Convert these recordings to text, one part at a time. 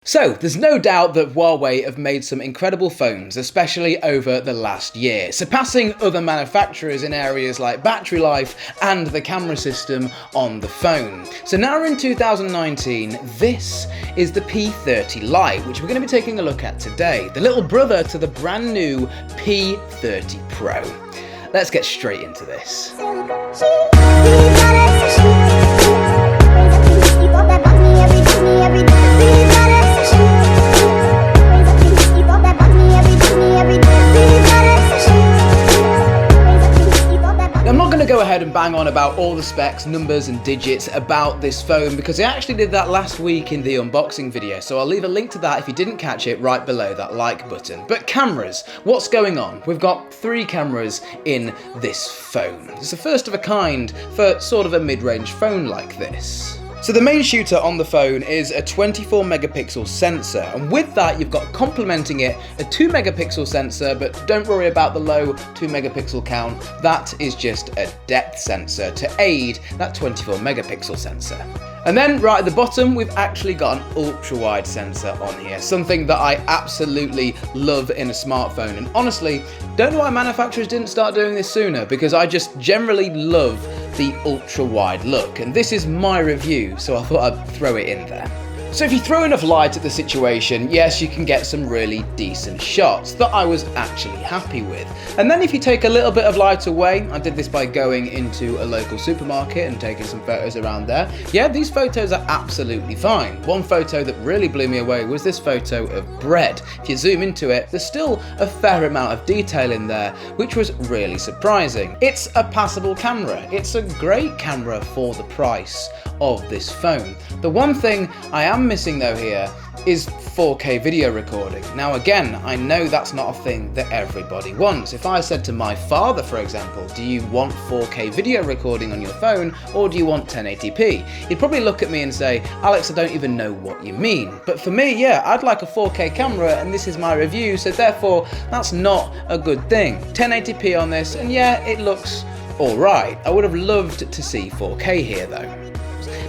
So, there's no doubt that Huawei have made some incredible phones, especially over the last year, surpassing other manufacturers in areas like battery life and the camera system on the phone. So now we're in 2019, this is the P30 Lite, which we're going to be taking a look at today, the little brother to the brand new P30 Pro. Let's get straight into this. I'm not going to go ahead and bang on about all the specs, numbers and digits about this phone because I actually did that last week in the unboxing video, so I'll leave a link to that if you didn't catch it right below that like button. But cameras, what's going on? We've got 3 cameras in this phone. It's the first of a kind for sort of a mid-range phone like this. So the main shooter on the phone is a 24 megapixel sensor, and with that you've got complementing it a 2 megapixel sensor, but don't worry about the low 2 megapixel count, that is just a depth sensor to aid that 24 megapixel sensor. And then right at the bottom we've actually got an ultra wide sensor on here, something that I absolutely love in a smartphone, and honestly don't know why manufacturers didn't start doing this sooner, because I just generally love the ultra wide look, and this is my review, so I thought I'd throw it in there. So if you throw enough light at the situation, yes, you can get some really decent shots that I was actually happy with. And then if you take a little bit of light away, I did this by going into a local supermarket and taking some photos around there. Yeah, these photos are absolutely fine. One photo that really blew me away was this photo of bread. If you zoom into it, there's still a fair amount of detail in there, which was really surprising. It's a passable camera. It's a great camera for the price of this phone. The one thing I am missing though here is 4K video recording. Now again, I know that's not a thing that everybody wants. If I said to my father, for example, do you want 4K video recording on your phone or do you want 1080p? He'd probably look at me and say, Alex, I don't even know what you mean. But for me, yeah, I'd like a 4K camera and this is my review, so therefore that's not a good thing. 1080p on this, and yeah, it looks alright. I would have loved to see 4K here though.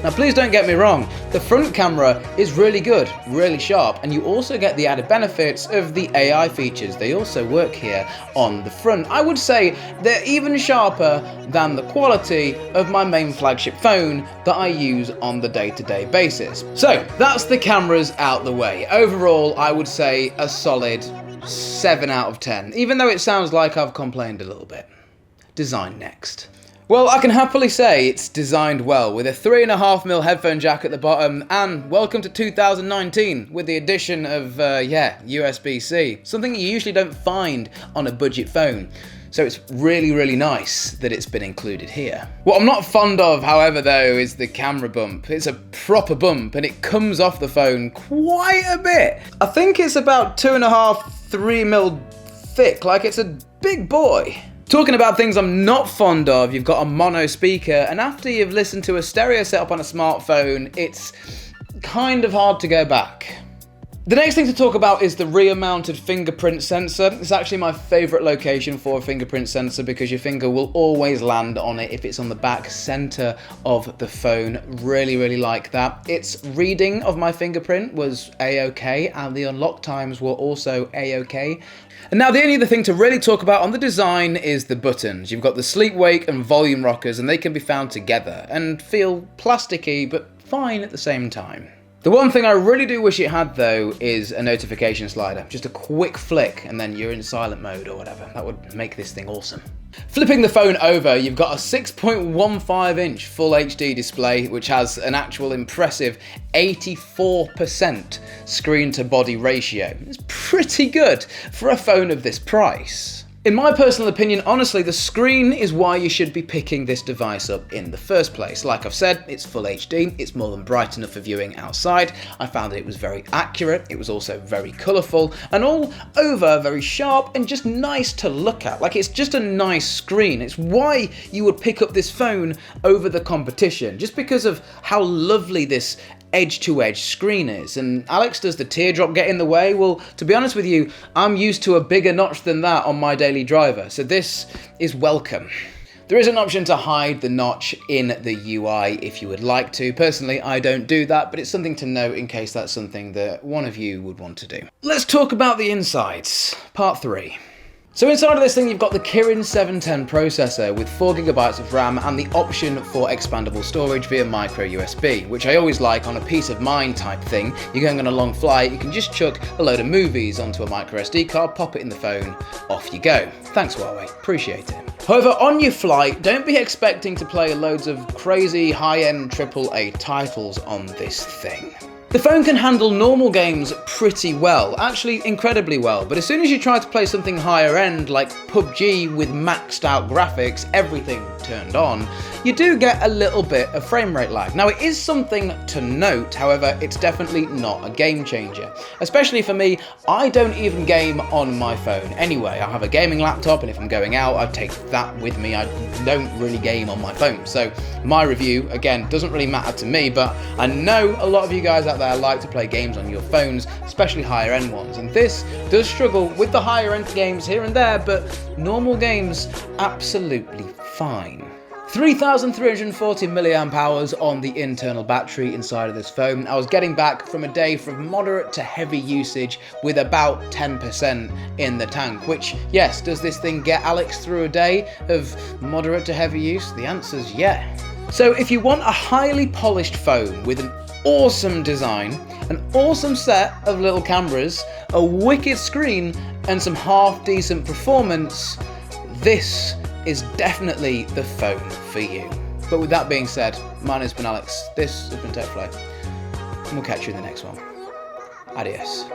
Now please don't get me wrong, the front camera is really good, really sharp, and you also get the added benefits of the AI features. They also work here on the front. I would say they're even sharper than the quality of my main flagship phone that I use on the day-to-day basis. So that's the cameras out the way. Overall, I would say a solid 7 out of 10, even though it sounds like I've complained a little bit. Design next. Well, I can happily say it's designed well, with a 3.5mm headphone jack at the bottom, and welcome to 2019 with the addition of, USB-C, something you usually don't find on a budget phone. So it's really, really nice that it's been included here. What I'm not fond of, however, though, is the camera bump. It's a proper bump, and it comes off the phone quite a bit. I think it's about 2.5–3mm thick, like it's a big boy. Talking about things I'm not fond of, you've got a mono speaker, and after you've listened to a stereo setup on a smartphone, it's kind of hard to go back. The next thing to talk about is the rear-mounted fingerprint sensor. It's actually my favourite location for a fingerprint sensor because your finger will always land on it if it's on the back centre of the phone. Really, really like that. Its reading of my fingerprint was A-OK, and the unlock times were also A-OK. And now the only other thing to really talk about on the design is the buttons. You've got the sleep wake and volume rockers, and they can be found together and feel plasticky but fine at the same time. The one thing I really do wish it had though is a notification slider. Just a quick flick and then you're in silent mode or whatever. That would make this thing awesome. Flipping the phone over, you've got a 6.15-inch Full HD display, which has an actual impressive 84% screen to body ratio. It's pretty good for a phone of this price. In my personal opinion, honestly, the screen is why you should be picking this device up in the first place. Like I've said, it's Full HD, it's more than bright enough for viewing outside. I found that it was very accurate, it was also very colourful, and all over very sharp and just nice to look at. Like, it's just a nice screen. It's why you would pick up this phone over the competition, just because of how lovely this edge-to-edge screen is. And Alex, does the teardrop get in the way? Well, to be honest with you, I'm used to a bigger notch than that on my daily driver, so this is welcome. There is an option to hide the notch in the UI if you would like to. Personally, I don't do that, but it's something to note in case that's something that one of you would want to do. Let's talk about the insides, part 3. So inside of this thing, you've got the Kirin 710 processor with 4GB of RAM and the option for expandable storage via micro USB, which I always like on a peace of mind type thing. You're going on a long flight, you can just chuck a load of movies onto a micro SD card, pop it in the phone, off you go. Thanks Huawei, appreciate it. However, on your flight, don't be expecting to play loads of crazy high-end AAA titles on this thing. The phone can handle normal games pretty well, actually incredibly well, but as soon as you try to play something higher end like PUBG with maxed out graphics, everything turned on, you do get a little bit of frame rate lag. Now it is something to note, however, it's definitely not a game changer. Especially for me, I don't even game on my phone anyway. I have a gaming laptop and if I'm going out, I take that with me. I don't really game on my phone. So my review, again, doesn't really matter to me, but I know a lot of you guys out there like to play games on your phones, especially higher end ones, and this does struggle with the higher end games here and there, but normal games absolutely fine. 3,340 milliamp hours on the internal battery inside of this phone. I was getting back from a day from moderate to heavy usage with about 10% in the tank, which, yes, does this thing get Alex through a day of moderate to heavy use? The answer's yeah. So if you want a highly polished phone with an awesome design, an awesome set of little cameras, a wicked screen, and some half decent performance, this is definitely the phone for you. But with that being said, my name's been Alex, this has been TechFlow, and we'll catch you in the next one. Adios.